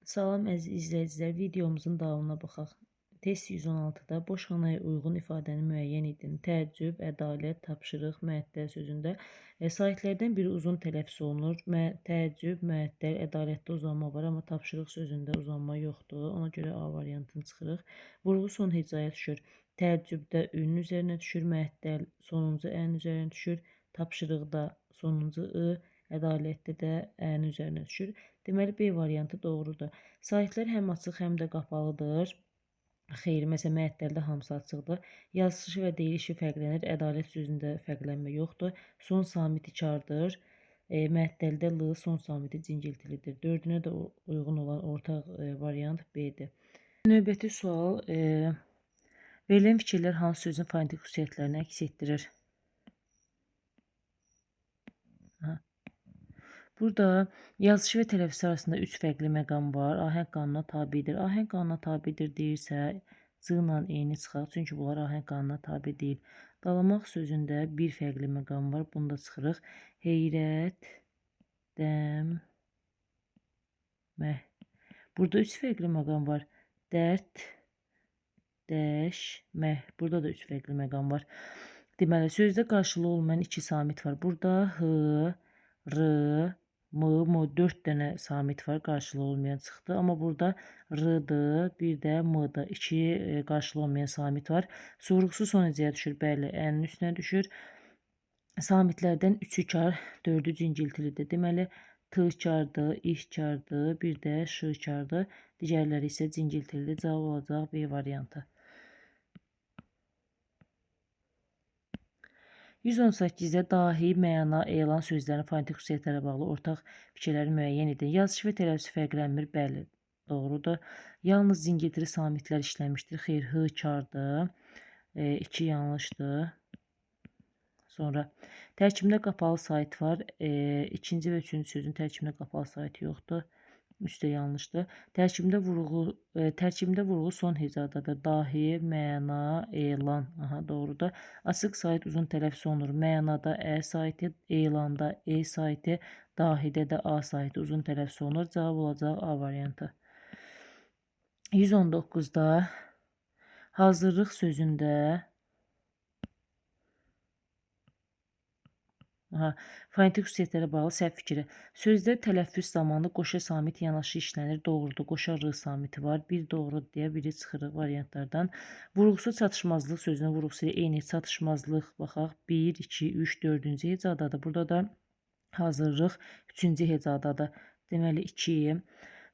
Salam əziz izləyicilər, videomuzun davamına baxaq. Test 116-da boş xanaya uyğun ifadəni müəyyən edin. Təəccüb, ədalət, tapşırıq, məəttəl sözündə saytlərdən biri uzun tələffüz olunur. Təəccüb, məəttəl, ədalətdə uzanma var, amma tapşırıq sözündə uzanma yoxdur. Ona görə A variantını çıxırıq. Vurğu son hecaya düşür. Təəccübdə ün üzərinə düşür, məəttəl sonuncu ən üzərinə düşür, tapşırıqda sonuncu ədalətdə də ən üzərinə düşür. Deməli, B variantı doğrudur. Saytlar həm açıq, həm də qapalıdır. Xeyr, məsələn, məəttəldə hamısı açıqdır. Yazışı və deyilişi fərqlənir. Ədalət sözündə fərqlənmə yoxdur. Son samit ikardır. Məəttəldə L son samiti cingiltilidir. Dördünə də uyğun olan ortaq variant B-dir. Növbəti sual. Verilən fikirlər hansı sözün fonetik xüsusiyyətlərini əks etdirir? Burada yazışı və tələffüz arasında 3 fərqli məqam var. Ahəng qanuna tabidir. Ahəng qanuna tabidir deyirsə, C ilə eyni çıxaq. Çünki bunlar ahəng qanuna tabi deyil. Dalamaq sözündə bir fərqli məqam var. Bunu da çıxırıq. Heyrət, dəm, məh. Burada 3 fərqli məqam var. Dərd, dəş, məh. Burada da 3 fərqli məqam var. Deməli, sözdə qarşılığı olmayan 2 samit var. Burada h, r, m 4 dənə samit var, qarşılığı olmayan çıxdı. Amma burada r-dır, bir də m-dır. 2 qarşılığı olmayan samit var. Vurğusu son hecəyə düşür. Bəli, ənin üstünə düşür. Samitlərdən 3-ü kar, 4-ü cingiltilidir. Deməli, t kardır, ih kardır, bir də ş kardır. Digərləri isə cingiltilidir. Cavab olacaq B variantı. 118-də dahi, məna, elan sözlərinin fonetik xüsusiyyətlərə bağlı ortaq fikirləri müəyyən edin. Yazışı və tələffüzü fərqlənmir. Bəli, doğrudur. Yalnız cingiltili samitlər işləmişdir. Xeyr, h kardır. 2 yanlışdır. Sonra tərkibində qapalı sayt var. İkinci və üçüncü sözün tərkibində qapalı sayt yoxdur. Üstə yanlışdır. Tərkibində vurğu son hecadadır. Dahi, məna, elan. Aha, doğrudur. Açıq sayt uzun tələffüz olunur. Mənada ə saytı, elanda e saytı, dahidə də a saytı uzun tələffüz olunur. Cavab olacaq A variantı. 119-da hazırlıq sözündə fonetik xüsusiyyətlərə bağlı səhv fikri. Sözdə tələffüz zamanı qoşa samit yanaşı işlənir. Doğrudur. Qoşa r samiti var. Bir doğrudur deyə biri çıxırıq variantlardan. Vurğusu çatışmazlıq sözünün vurğusu ilə eyni çatışmazlıq. Baxaq. 1, 2, 3, 4-cü hecadadır. Burada da hazırlıq 3-cü hecadadır. Deməli 2.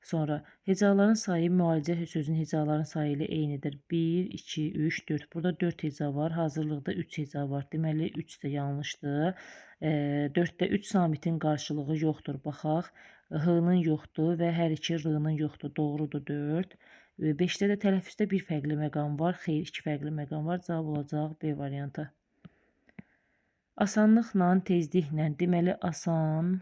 Sonra hecaların sayı müalicə sözünün hecaların sayı ilə eynidir. 1, 2, 3, 4. Burada 4 heca var. Hazırlıqda 3 heca var. Deməli 3 də yanlışdır. 4-də 3 samitin qarşılığı yoxdur. Baxaq. H-nın yoxdur və hər iki r-nın yoxdur. Doğrudur 4. 5-də də tələffüzdə bir fərqli məqam var. Xeyr, 2 fərqli məqam var. Cavab olacaq B variantı. Asanlıqla, tezliklə. Deməli asan.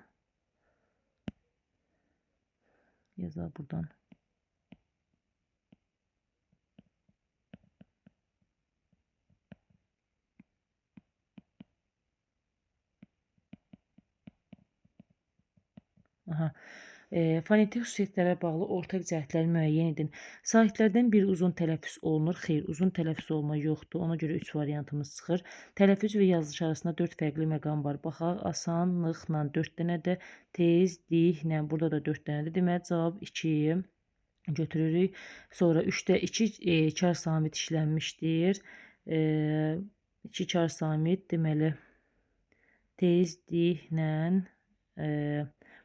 Yazaq buradan. Aha. Fonetik xüsusiyyətlərə bağlı ortaq cəhətləri müəyyən edin. Saytlərdən biri uzun tələffüz olunur. Xeyr, uzun tələffüz olma yoxdur. Ona görə 3 variantımız çıxır. Tələffüz və yazılış arasında 4 fərqli məqam var. Baxaq, asanlıqla 4 dənədir. Tezliklə burada da 4 dənədir. Deməli, cavab 2-yi götürürük. Sonra 3-də 2 kar samit işlənmişdir. 2 kar samit, deməli, tezliklə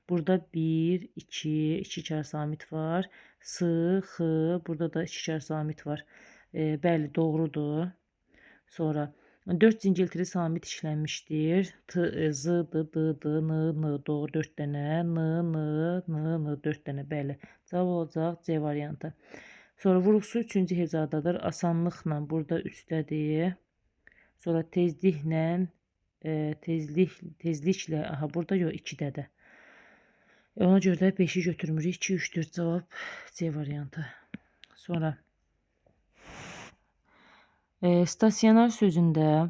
burada 1, 2 kar samit var. S, x, burada da 2 kar samit var. Bəli, doğrudur. Sonra 4 cingiltili samit işlənmişdir. Z-dır, d-dır, n, doğru 4 dənə. N, 4 dənə, bəli. Cavab olacaq C variantı. Sonra vurğusu 3-cü hecadadır. Asanlıqla burada 3-dədir. Sonra tezliklə, tezliklə, aha, burada yox, 2-dədir. Ona görə də 5-i götürmürük. 2, 3, 4 cavab C variantı. Sonra stasionar sözündə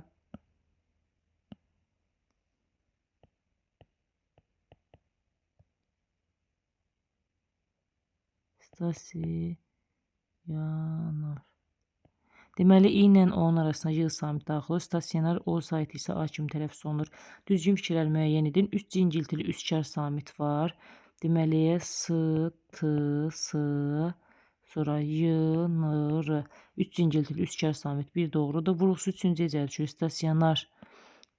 Stasionar. Deməli, i ilə o-nun arasına y samiti daxil olur. Stasionar o saiti isə a kimi tələffüz olunur. Düzgün fikirlər müəyyən edin. 3 cingiltili üçkar samit var. Deməli, s, t, s, sonra y, n, r. 3 cingiltili üçkar samit bir doğrudur. Vurğusu 3-cü hecəyə düşür. Stasionar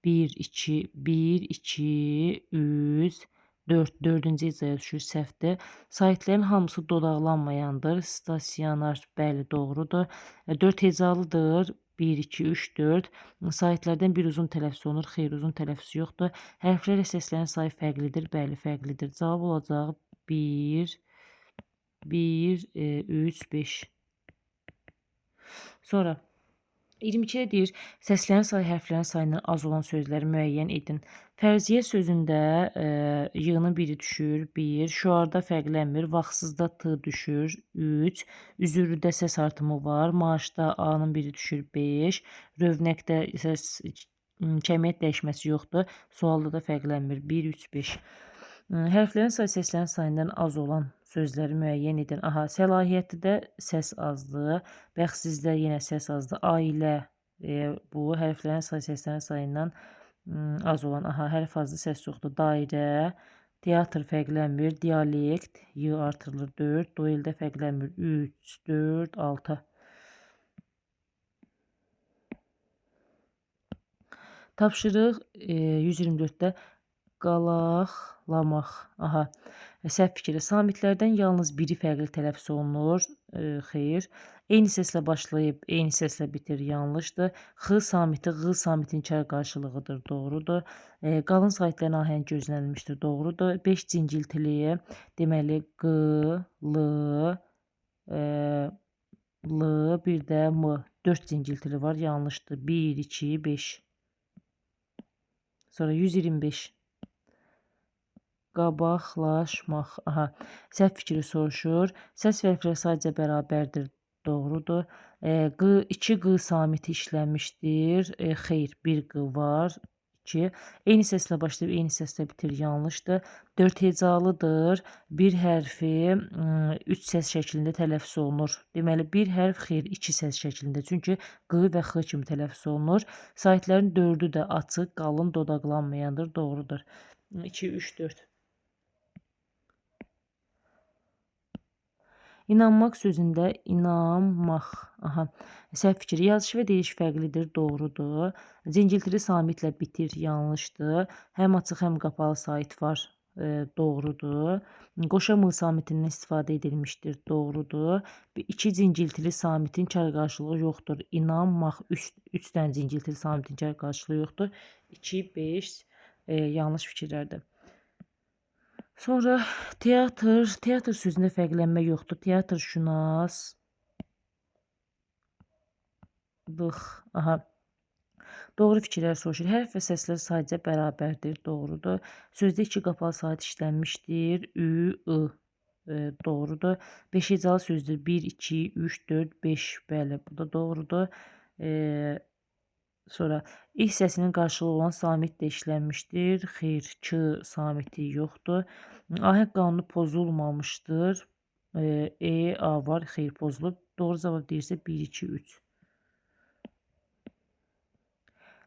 1, 2, 1, 2, 3, 4. 4-cü hecəyə düşür. Səhvdir. Saitlərin hamısı dodaqlanmayandır. Stasionar, bəli, doğrudur. 4 hecalıdır. 1, 2, 3, 4. Saitlərdən bir uzun tələffüz olunur. Xeyr, uzun tələffüz yoxdur. Hərflərlə səslərin sayı fərqlidir. Bəli, fərqlidir. Cavab olacaq 1, 1, 3, 5. Sonra 22-də deyir, səslərin sayı hərflərin sayından az olan sözləri müəyyən edin. Fərziyə sözündə y-nın biri düşür, 1. Şüarda fərqlənmir, vaxtsızda t düşür, 3. Üzürlüdə səs artımı var, maaşda a-nın biri düşür, 5. Rövnəqdə səs kəmiyyət dəyişməsi yoxdur, sualda da fərqlənmir, 1, 3, 5. Hərflərin sayı səslərin sayından az olan sözləri müəyyən edin. Aha, səlahiyyətlidə səs azdır, bəxtsizdə yenə səs azdır. Ailə, bu hərflərin sayı səslərin sayından az olan. Aha, hərf azdır, səs çoxdur. Dairə, teatr fərqlənmir, dialekt, y artırılır 4, dueldə fərqlənmir 3, 4, 6. Tapşırıq 124-də qalaqlamaq. Aha, səhv fikri. Samitlərdən yalnız biri fərqli tələffüz olunur. Xeyr. Eyni səslə başlayıb, eyni səslə bitir. Yanlışdır. X samiti, Q samitin kar qarşılığıdır. Doğrudur. Qalın saitlərin ahəngi gözlənilmişdir. Doğrudur. 5 cingiltiliyə, deməli Q, L, L, bir də M. 4 cingiltili var. Yanlışdır. 1, 2, 5. Sonra 125. Qabaqlaşmaq. Aha, səhv fikri soruşur. Səs hərfləri sadəcə bərabərdir. Doğrudur. 2 q samiti işlənmişdir. Xeyr, 1 q var. 2. Eyni səslə başlayıb, eyni səslə bitir. Yanlışdır. 4 hecalıdır. Bir hərfi 3 səs şəklində tələffüz olunur. Deməli, bir hərf xeyr, 2 səs şəklində. Çünki q və x kimi tələffüz olunur. Saitlərin 4-ü də açıq, qalın, dodaqlanmayandır. Doğrudur. 2, 3, 4. İnanmaq sözündə inanmaq. Aha, səhv fikir. Yazışı və deyiliş fərqlidir. Doğrudur. Cingiltili samitlə bitir. Yanlışdır. Həm açıq, həm qapalı sait var. Doğrudur. Qoşa m samitindən istifadə edilmişdir. Doğrudur. 2 cingiltili samitin kar qarşılığı yoxdur. İnanmaq. 3 dənə cingiltili samitin kar qarşılığı yoxdur. 2, 5 yanlış fikirlərdir. Sonra teatr. Teatr sözündə fərqlənmə yoxdur. Teatr şünas. Aha. Doğru fikirlər soruşur. Hərf və səslər sadəcə bərabərdir. Doğrudur. Sözdə 2 qapalı saat işlənmişdir. Ü, I. Doğrudur. 5 hecalı sözdür. 1, 2, 3, 4, 5. Bəli, bu da doğrudur. Sonra ilk səsinin qarşılığı olan samit də işlənmişdir. Xeyr, k samiti yoxdur. Ahəng qanunu pozulmamışdır. A var, xeyr pozulub. Doğru cavab deyirsə 1, 2, 3.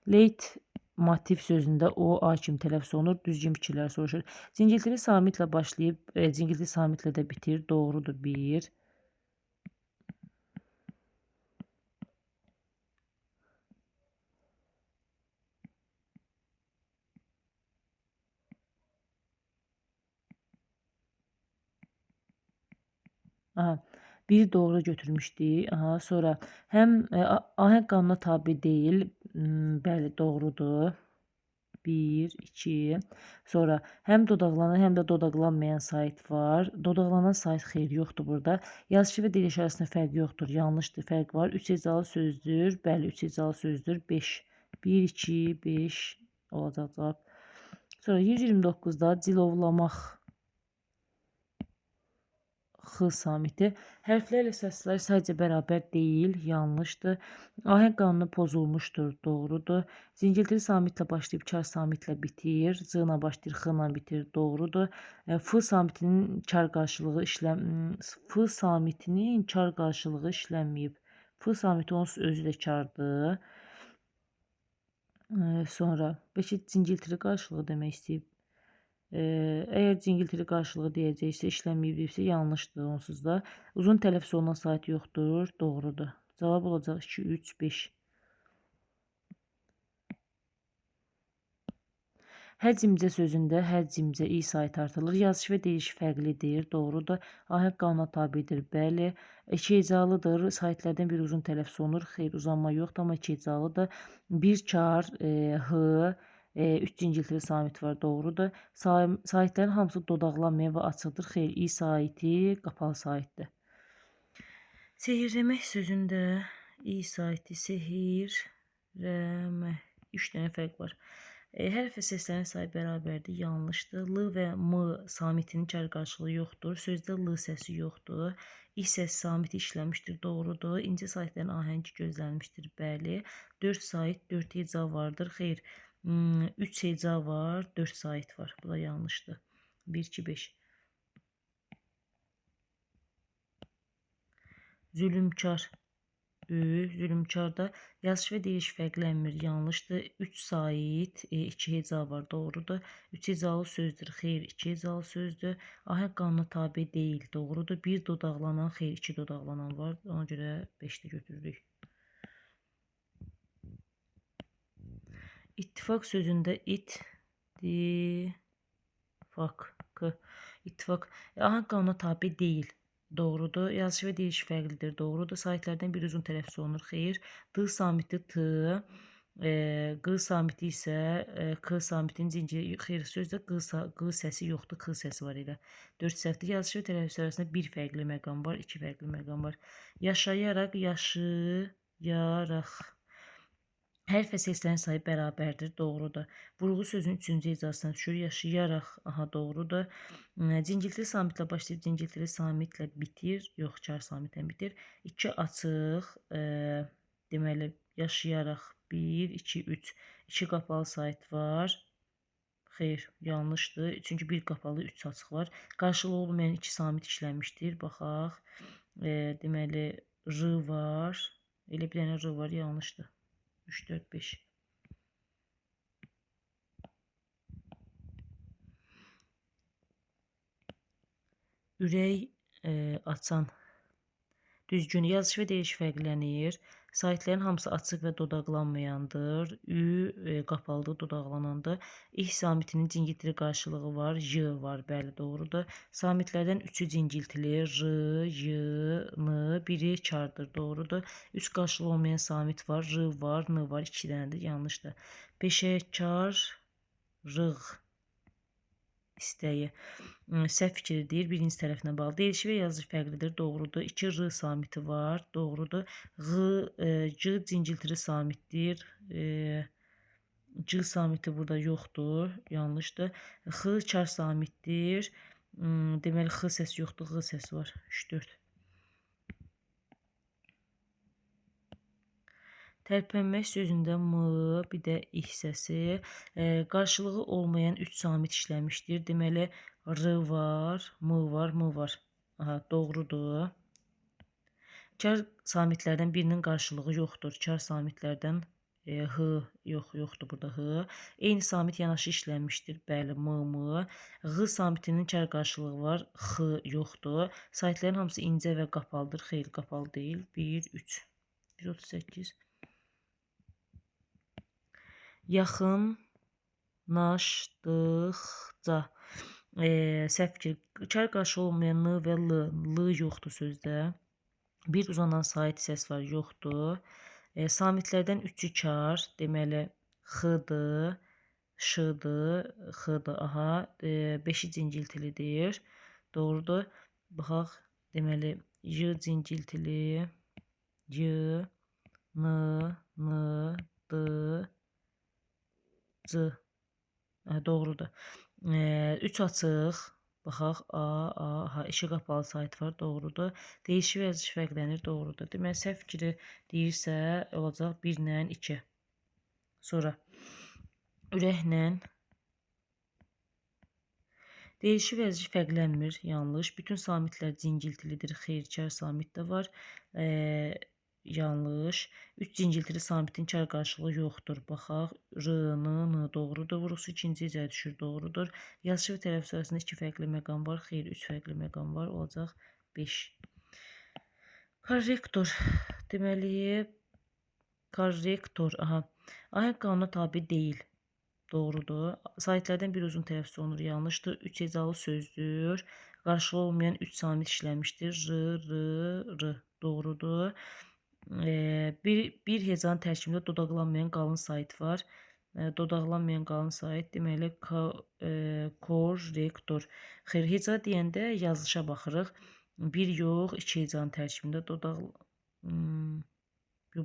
Leit motiv sözündə o, a kimi tələffüz olunur. Düzgün fikirlər soruşur. Cingiltili samitlə başlayıb, cingiltili samitlə də bitir. Doğrudur 1. Aha, bir doğru götürmüşdük. Aha, sonra həm ahəng qanuna tabi deyil. Bəli, doğrudur. 1, 2. Sonra həm dodaqlanan, həm də dodaqlanmayan sait var. Dodaqlanan sait xeyr yoxdur burada. Yazışı və deyiliş arasında fərq yoxdur. Yanlışdır, fərq var. 3 hecalı sözdür. Bəli, 3 hecalı sözdür. 5. 1, 2, 5 olacaq cavab. Sonra 129-da cilovlamaq. X samiti. Hərflərlə səslər sadəcə bərabər deyil, yanlışdır. Ahəng qanunu pozulmuşdur, doğrudur. Zingiltili samitlə başlayıb çar samitlə bitir, Z ilə başlayır, X ilə bitir, doğrudur. F samitinin çar qarşılığı F samitinin çar qarşılığı işlənməyib. F samiti onsuz özü də çardır. Sonra bəlkə cingiltili qarşılığı demək istəyib. Əgər cingiltili qarşılığı deyəcəksə, işlənməyib deyibsə, yanlışdır onsuz da. Uzun tələffüz olunan sait yoxdur, doğrudur. Cavab olacaq 2, 3, 5. Həcmcə sözündə həcmcə i sait artırılır. Yazışı və deyilişi fərqlidir, doğrudur. Ahəng qanuna tabidir, bəli. İkihecalıdır. Saitlərdən biri uzun tələffüz olunur. Xeyr, uzanma yoxdur, amma ikihecalıdır. Bir çar, h, 3 cingiltili samit var, doğrudur. Saitlərin hamısı dodaqlanmayan və açıqdır. Xeyr, i saiti qapalı saitdir. Sehirləmək sözündə i saiti sehirləmək. 3 dənə fərq var. Hərf və səslərin sayı bərabərdir, yanlışdır. L və m samitinin çar qarşılığı yoxdur. Sözdə l səsi yoxdur. İ səsi samiti işləmişdir, doğrudur. İnci saitlərin ahəngi gözlənmişdir, bəli. 4 sait, 4 heca vardır, xeyr. 3 heca var, 4 sait var. Bu da yanlışdır. 1, 2, 5. Zülümkar. Zülümkarda yazışı və deyiliş fərqlənmir, yanlışdır. 3 sait, 2 heca var, doğrudur. 3 hecalı sözdür, xeyr, 2 hecalı sözdür. Ahəng qanuna tabi deyil, doğrudur. 1 dodaqlanan, xeyr, 2 dodaqlanan var. Ona görə 5-də götürürük. İttifaq sözündə İttifaq. Ahəng qanuna tabi deyil. Doğrudur. Yazışı və deyilişi fərqlidir, doğrudur. Saitlərdən biri uzun tələffüz olunur, xeyr. D samiti T, Q samiti isə K samitinin zinciri, xeyr, sözdə Q səsi yoxdur, K səsi var elə. 4 səhvdir. Yazışı və tələffüz arasında bir fərqli məqam var, 2 fərqli məqam var. Yaşayaraq, yaşayaraq. Hərf və səslərin sayı bərabərdir, doğrudur. Vurğu sözünün 3-cü hecasına düşür, yaşayaraq, aha, doğrudur. Cingiltili samitlə başlayıb cingiltili samitlə bitir, yox, çar samitlə bitir. 2 açıq, deməli, yaşayaraq 1, 2, 3. 2 qapalı sait var. Xeyr, yanlışdır. Çünki 1 qapalı, 3 açıq var. Qarşılığı olmayan 2 samit işlənmişdir. Baxaq. Deməli, r var. Elə bir dənə r var, yanlışdır. 3, 4, 5. Ürək açan. Düzgün. Yazışı və deyiliş fərqlənir. Saitlərin hamısı açıq və dodaqlanmayandır. Qapalıdır, dodaqlanandır. İh samitinin cingiltili qarşılığı var. J var, bəli, doğrudur. Samitlərdən 3-ü cingiltili. R, Y, N, biri çardır, doğrudur. 3 qarşılığı olmayan samit var. R var, N var. 2 dənədir, yanlışdır. Peşəkarlıq istəyi. Səhv fikri deyir, birinci tərəfinə bağlı. Deyilişi və yazışı fərqlidir, doğrudur. 2 r samiti var, doğrudur. C cingiltili samitdir. C samiti burada yoxdur, yanlışdır. X çar samitdir. Deməli, X səsi yoxdur, X səsi var. 3, 4. Tərpənmək sözündə m, bir də ih səsi. Qarşılığı olmayan 3 samit işləmişdir. Deməli, r var, m var, m var. Aha, doğrudur. Çar samitlərdən birinin qarşılığı yoxdur. Çar samitlərdən h, yoxdur burada h. Eyni samit yanaşı işlənmişdir. Bəli, m. G samitinin çar qarşılığı var. X yoxdur. Saitlərin hamısı incə və qapalıdır. Xeyr, qapalı deyil. 1, 3. 138. Yaxınlaşdıqca. Səhv fikir. Çar qarşılığı olmayan n və l yoxdur sözdə. Bir uzanan sait səs var, yoxdur. Samitlərdən 3-ü çar, deməli, x-dır, ş-dır, x-dır, aha, 5-i cingiltilidir, doğrudur. Baxaq, deməli, y cingiltili, y, n, d, c, doğrudur. 3 açıq, Baxaq, işi qapalı sayt var, doğrudur. Deyişi və yazışı fərqlənir, doğrudur. Deməli, səhv fikri deyirsə, olacaq 1 ilə 2. Sonra, ürəklə deyişi və yazışı fərqlənmir, yanlış. Bütün samitlər cingiltilidir, xeyirkar samit də var. Yanlış. 3 cingiltili samitin kar qarşılığı yoxdur. Baxaq, r, doğrudur. Vurğusu ikinci hecəyə düşür, doğrudur. Yazışı və tələffüz arasında 2 fərqli məqam var. Xeyr, 3 fərqli məqam var. Olacaq 5. Korrektor. Deməli, korrektor. Ahəng qanuna tabi deyil. Doğrudur. Saytlərdən bir uzun tələffüz olunur, yanlışdır. 3 hecalı sözdür. Qarşılığı olmayan 3 samit işləmişdir. R. Doğrudur. Bir hecanın tərkibində dodaqlanmayan qalın sayt var. Dodaqlanmayan qalın sayt, deməli, korrektor. Xeyr, heca deyəndə yazılışa baxırıq. 1 yox, 2 hecanın tərkibində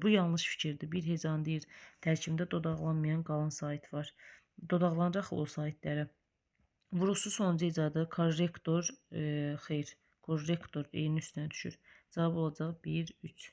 bu yanlış fikirdir. Bir hecan deyir, tərkibində dodaqlanmayan qalın sayt var. Dodaqlanacaq o saytlərə. Vurğusu sonuncu hecadır. Korrektor, xeyr, korrektor eynin üstünə düşür. Cavab olacaq 1, 3.